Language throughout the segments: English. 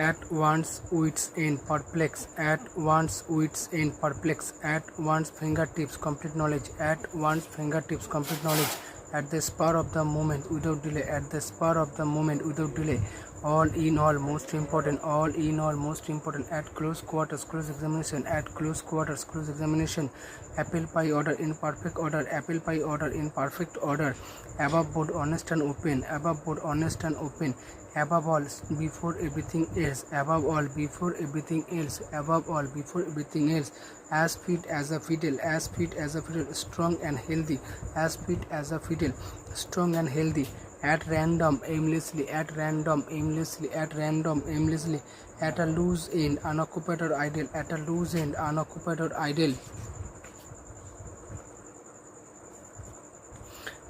at once wits end perplex, at once wits end perplex, at once fingertips complete knowledge, at once fingertips complete knowledge, at the spur of the moment without delay, at the spur of the moment without delay, all in all most important, all in all most important, at close quarters close examination, at close quarters close examination, apple pie order in perfect order, apple pie order in perfect order, above board honest and open, above board honest and open, above all before everything else, above all before everything else, above all before everything else, as fit as a fiddle, as fit as a fiddle, strong and healthy, as fit as a fiddle, strong and healthy, at random aimlessly, at random aimlessly, at random aimlessly, at a loose end unoccupied or idle, at a loose end unoccupied or idle,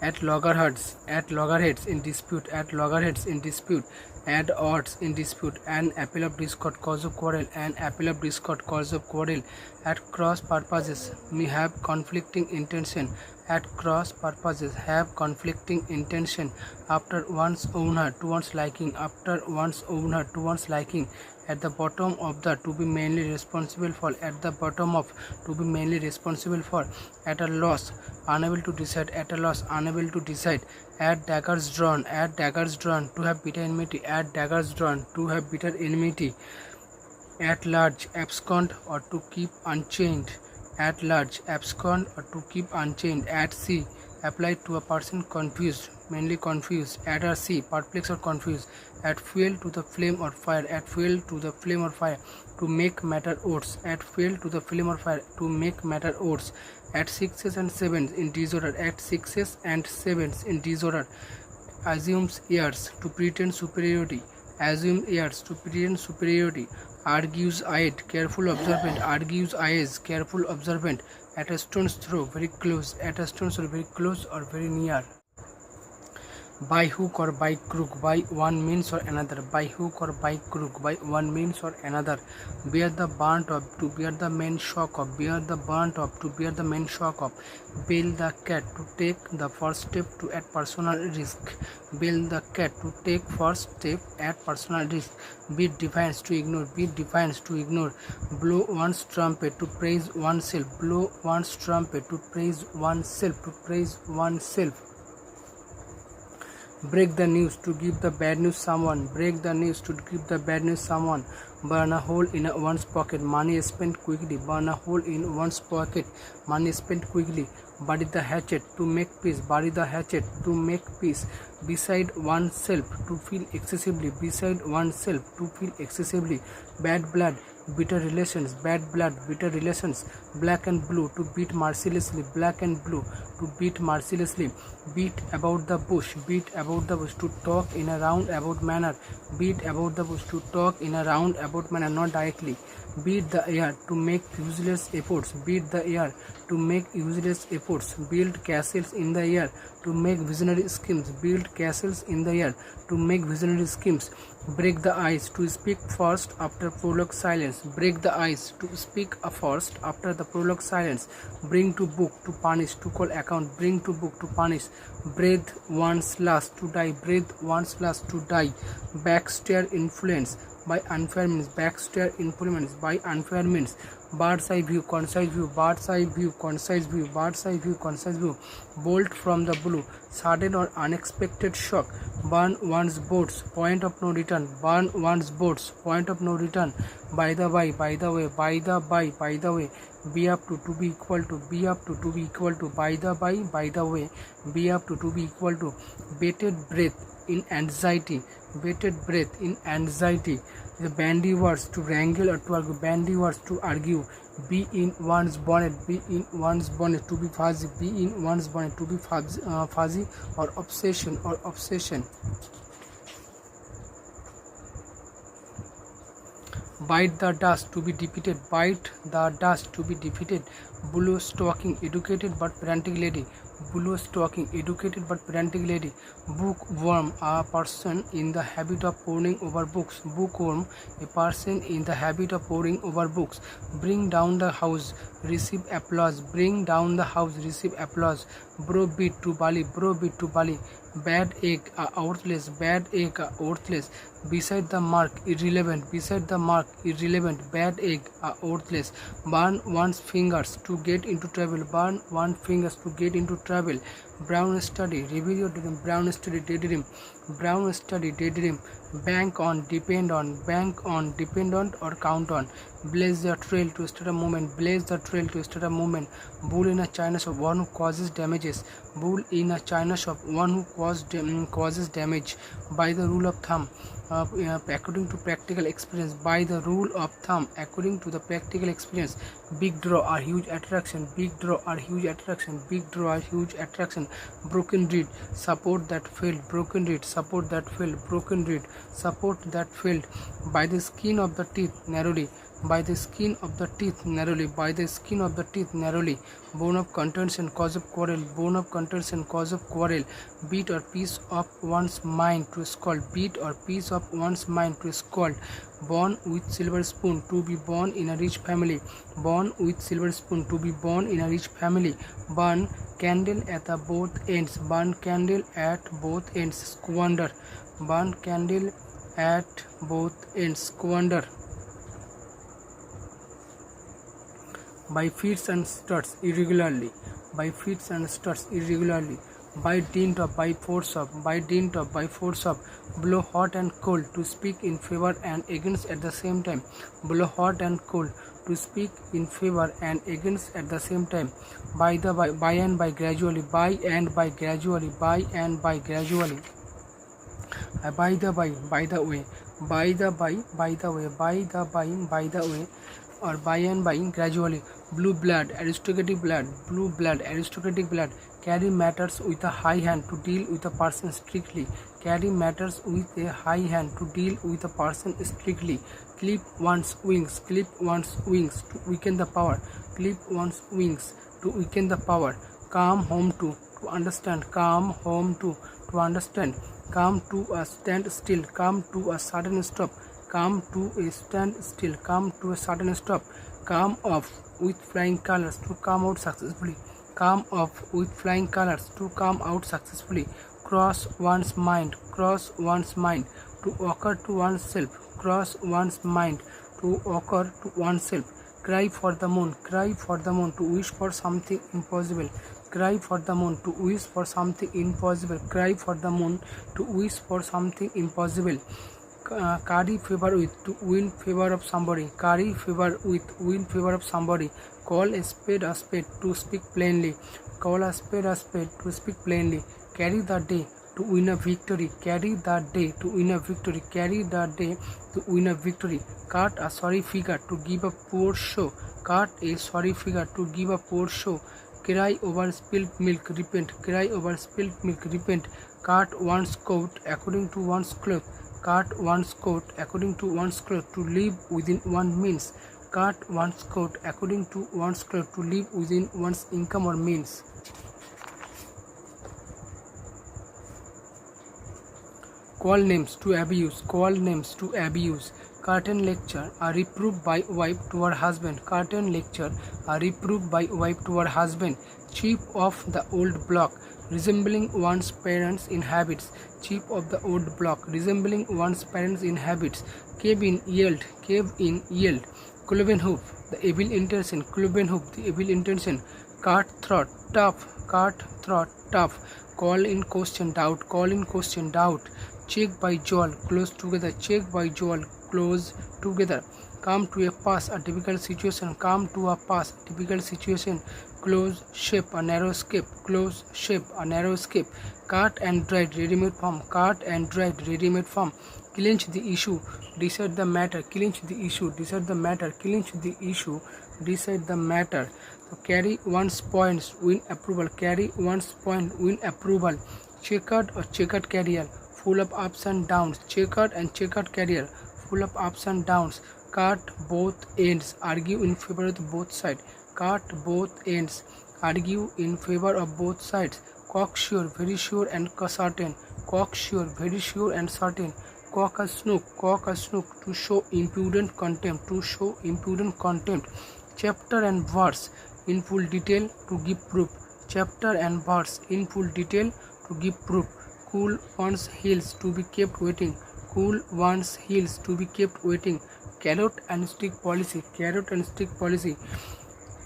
at loggerheads in dispute, at loggerheads in dispute, at odds in dispute, an appeal of discord cause of quarrel, an appeal of discord cause of quarrel, at cross purposes may have conflicting intention, at cross purposes have conflicting intention, after one's owner to one's liking, after one's owner to one's liking, at the bottom of the to be mainly responsible for, at the bottom of to be mainly responsible for, at a loss unable to decide, at a loss unable to decide, at daggers drawn to have bitter enmity, at daggers drawn to have bitter enmity, at large abscond or to keep unchained, at large abscond or to keep unchained, at sea applied to a person confused, mainly confused, at a sea perplexed or confused, at fuel to the flame or fire, at fuel to the flame or fire, to make matter worse, at fuel to the flame or fire, to make matter worse, at sixes and sevens in disorder, at sixes and sevens in disorder, assumes heirs to pretend superiority, assumes heirs to pretend superiority, argues eyed careful observant, argues eyes careful observant, at a stone's throw very close, at a stone's throw very close or very near, by hook or by crook, by one means or another, by hook or by crook, by one means or another, bear the burnt of, to bear the main shock of, bear the burnt of, to bear the main shock of, bail the cat to take the first step to at personal risk, bail the cat to take first step at personal risk, bid defiance to ignore, bid defiance to ignore, blow one's trumpet to praise oneself, blow one's trumpet to praise oneself, to praise oneself, break the news to give the bad news someone, break the news to give the bad news someone, burn a hole in one's pocket, money spent quickly, burn a hole in one's pocket, money spent quickly, bury the hatchet to make peace, bury the hatchet to make peace, beside oneself to feel excessively, beside oneself to feel excessively, bad blood bitter relations, bad blood bitter relations, black and blue to beat mercilessly, black and blue to beat mercilessly, beat about the bush, beat about the bush to talk in a roundabout manner, beat about the bush to talk in a roundabout manner, not directly, beat the air to make useless efforts, beat the air to make useless efforts, build castles in the air to make visionary schemes, build castles in the air to make visionary schemes, break the ice to speak first after prolonged silence, break the ice to speak first after the prolonged silence, bring to book to punish, to call account, bring to book to punish, breathe one's last to die, breathe one's last to die, backstair influence by unfair means, backstair influence by unfair means, bird's eye view, concise view, bird's eye view, concise view, bird's eye view, concise view, bolt from the blue, sudden or unexpected shock, burn one's boats, point of no return, burn one's boats, point of no return, by the by, by the way, by the by the way, be up to be equal to, be up to be equal to, by the by the way, be up to be equal to, bated breath in anxiety, bated breath in anxiety, the bandy words to wrangle or to argue, bandy words to argue, be in one's bonnet, be in one's bonnet to be fuzzy, be in one's bonnet to be fuzzy or obsession, or obsession, bite the dust to be defeated, bite the dust to be defeated, blue stocking educated but pedantic lady, blue stocking educated but pedantic lady, bookworm a person in the habit of poring over books, bookworm a person in the habit of poring over books, bring down the house receive applause, bring down the house receive applause, bro beat to Bali, bro beat to Bali. Bad egg are worthless, bad egg are worthless. Beside the mark, irrelevant, beside the mark, irrelevant. Bad egg are worthless. Burn one's fingers to get into trouble, burn one's fingers to get into trouble. Brown study, review your daydream, brown study, daydream, brown study, daydream. Bank on, depend on, dependent or count on. Blaze the trail to start a movement, blaze the trail to start a movement. Bull in a China shop, one who causes damages. Bull in a China shop, one who causes damage. By the rule of thumb, according to practical experience, by the rule of thumb, according to the practical experience. Big draw are huge attraction, big draw are huge attraction, big draw are huge attraction. Broken reed, support that failed, broken reed, support that failed, broken reed, support that failed. By the skin of the teeth narrowly, by the skin of the teeth narrowly, by the skin of the teeth narrowly. Bone of contention, cause of quarrel, bone of contention, cause of quarrel. Beat or piece of one's mind to scald, beat or piece of one's mind to scald. Born with silver spoon, to be born in a rich family, born with silver spoon, to be born in a rich family. Burn candle at the both ends, burn candle at both ends, squander, burn candle at both ends, squander. By fits and starts irregularly, by fits and starts irregularly. By dint of, by force of, by dint of, by force of. Blow hot and cold, to speak in favor and against at the same time, blow hot and cold, to speak in favor and against at the same time. By and by gradually, by and by gradually, by and by gradually. By the way, by the way, by the by the way, by the way, or by and by gradually. Blue blood, aristocratic blood, blue blood, aristocratic blood. Carry matters with a high hand, to deal with a person strictly, carry matters with a high hand, to deal with a person strictly. Clip one's wings, clip one's wings, to weaken the power, clip one's wings, to weaken the power. Come home to understand, come home to understand. Come to a standstill, come to a sudden stop, come to a standstill, come to a sudden stop. Come off with flying colors, to come out successfully, come off with flying colors, to come out successfully. Cross one's mind, cross one's mind, to occur to oneself, cross one's mind, to occur to oneself. Cry for the moon, cry for the moon, to wish for something impossible, cry for the moon, to wish for something impossible, cry for the moon, to wish for something impossible. Curry favor with, to win favor of somebody, curry favor with, win favor of somebody. Call a spade, to speak plainly, call a spade, to speak plainly. Carry the day, to win a victory, carry the day, to win a victory, carry the day, to win a victory. Cut a sorry figure, to give a poor show, cut a sorry figure, to give a poor show. Cry over spilled milk, repent, cry over spilled milk, repent. Cut one's coat according to one's cloth, cut one's coat according to one's cloth, to live within one's means, cut one's coat according to one's cloth, to live within one's income or means. Call names to abuse, call names to abuse. Curtain lecture, a reproof by wife to her husband, curtain lecture, a reproof by wife to her husband. Chief of the old block, resembling one's parents in habits, chief of the old block, resembling one's parents in habits. Cave in, yelled, cave in, yelled. Cloven hoof, the evil intention, cloven hoof, the evil intention. Cutthroat, tough, cutthroat, tough. Call in question, doubt, call in question, doubt. Check by Joel, close together, check by Joel, close together. Come to a pass, a difficult situation, come to a pass, a difficult situation. Close shape, a narrow escape, close shape, a narrow escape. Cut and dried, ready-made form, cut and dried, ready-made form. Clinch the issue, decide the matter, clinch the issue, decide the matter, clinch the issue, decide the matter. So carry one's points, win approval, carry one's point, win approval. Checkered or checkered career, full of ups and downs, checkered and checkered career, full of ups and downs. Cut both ends, argue in favor of both sides, cut both ends, argue in favor of both sides. Cocksure, very sure and certain, cocksure, very sure and certain. Cock a snook, to show impudent contempt, to show impudent contempt. Chapter and verse, in full detail, to give proof, chapter and verse in full detail to give proof. Cool one's heels to be kept waiting. Cool one's heels to be kept waiting. Carrot and stick policy. Carrot and stick policy.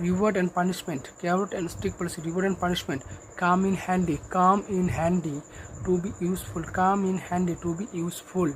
Reward and punishment. Carrot and stick policy. Reward and punishment. Come in handy. Come in handy to be useful. Come in handy to be useful.